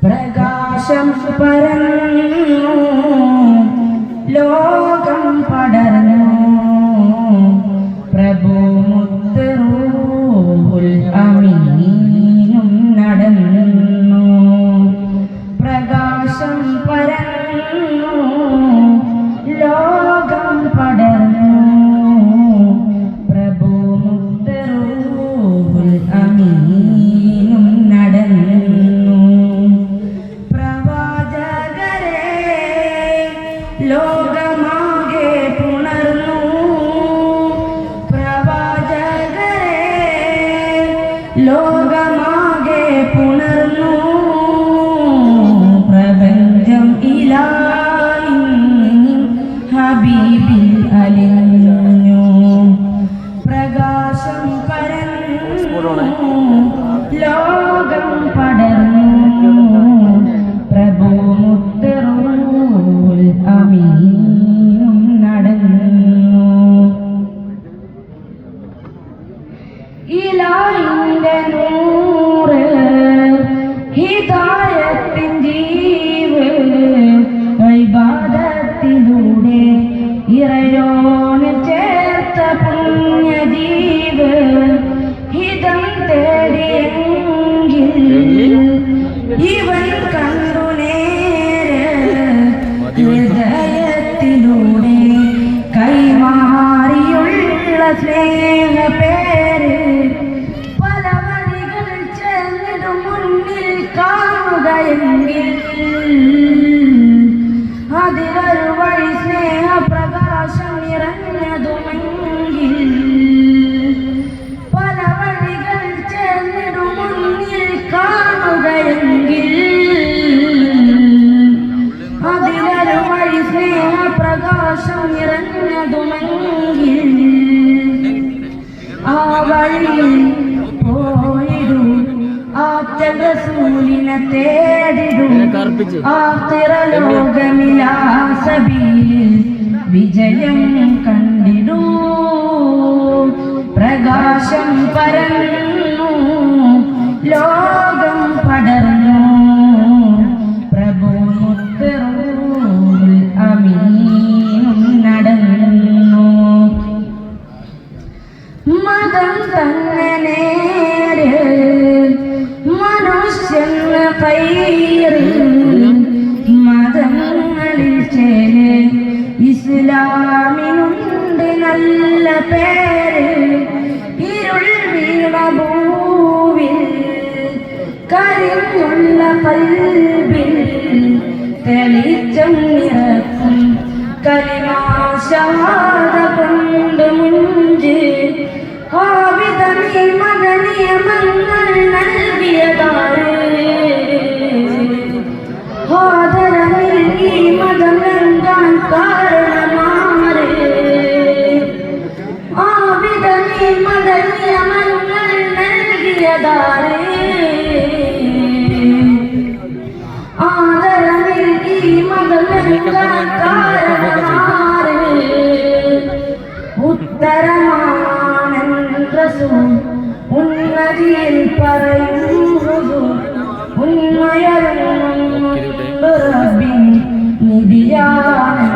പ്രകാശം പരന്നു ലോകം പടർന്നു പ്രഭു മുത്ത് റൂഹുൽ അമീനും നടന്നു. പ്രകാശം പരന്നു ലോകം പടർന്നു പ്രഭു മുത്ത് റൂഹുൽ അമീനും നടന്നു. പ്രവാചകരെ ലോകമാകെ പുണർന്നു. പ്രവാചകരെ ലോകമാകെ പുണർന്നു. പ്രപഞ്ചം ഇലാഹി ഹബീബിൽ അലിഞ്ഞു. പ്രകാശം പരന്നു ലോകം പടർന്നു പ്രഭു മുത്ത് റൂഹുൽ അമീനും നടന്നു. ഇലാഹിന്റെ നൂറ് ഹിദായത്തിൻ ജീവ് ഇബാദത്തിലൂടെ ഇറയോന് ചേർത്ത പുണ്യജീവ് ഹിതം തേടിയെങ്കിൽ ഇവൻ കണ്ടു നേരെ ഹൃദയത്തിലൂടെ കൈമാറിയുള്ള സ്നേഹ പേര് പല വഴികളിൽ ചേർന്നിടും മുന്നിൽ കാണുകയെങ്കിൽ അതിലൊരു വഴി സ്നേഹ പ്രകാശം നിറഞ്ഞതുമെങ്കിൽ പല വഴികൾ ചേർന്നിടും മുന്നിൽ കാണുകയെങ്കിൽ അതിലൊരു വഴി സ്നേഹ പ്രകാശം നിറഞ്ഞതുമെങ്കിൽ ആ വഴിയിൽ പോയിടൂ. ആറ്റൽ റസൂലിനെ തേടിടൂ. ആഖിറലോകമിലാ സബീലിൽ വിജയം കണ്ടിടൂ. പ്രകാശം പരന്നു ലോകം പടർന്നു പ്രഭു മുത്ത് റൂഹുൽ അമീനും നടന്നു. മതം തന്നെ നേര് മനുഷ്യന് കൈറ് മതങ്ങളിൽ ചേര് ഇസ്ലാമിനുണ്ട് നല്ല പേര്. ഇരുൾ വീണ ഭൂവിൽ കരിഞ്ഞുള്ള കൽബിൽ തെളിച്ചം നിറക്കും കലിമാ ശഹാദ കൊണ്ട് മുഞ്ച് ആവിധമീ മദനിയമങ്ങൾ നൽകിയതാര്. ആദരവിൽ ഈ മതം നൽകാൻ കാരണമാര്. ആവിധമീ മദനിയമങ്ങൾ നൽകിയതാര്. ആദരവിൽ ഈ മതം നൽകാൻ കാരണമാര്. ഉത്തരമാനൻ റസൂൽ ഉന്നതിയിൽ പറയുന്നു. ഉന്മയറും റബ്ബിൻ നിധിയാണ്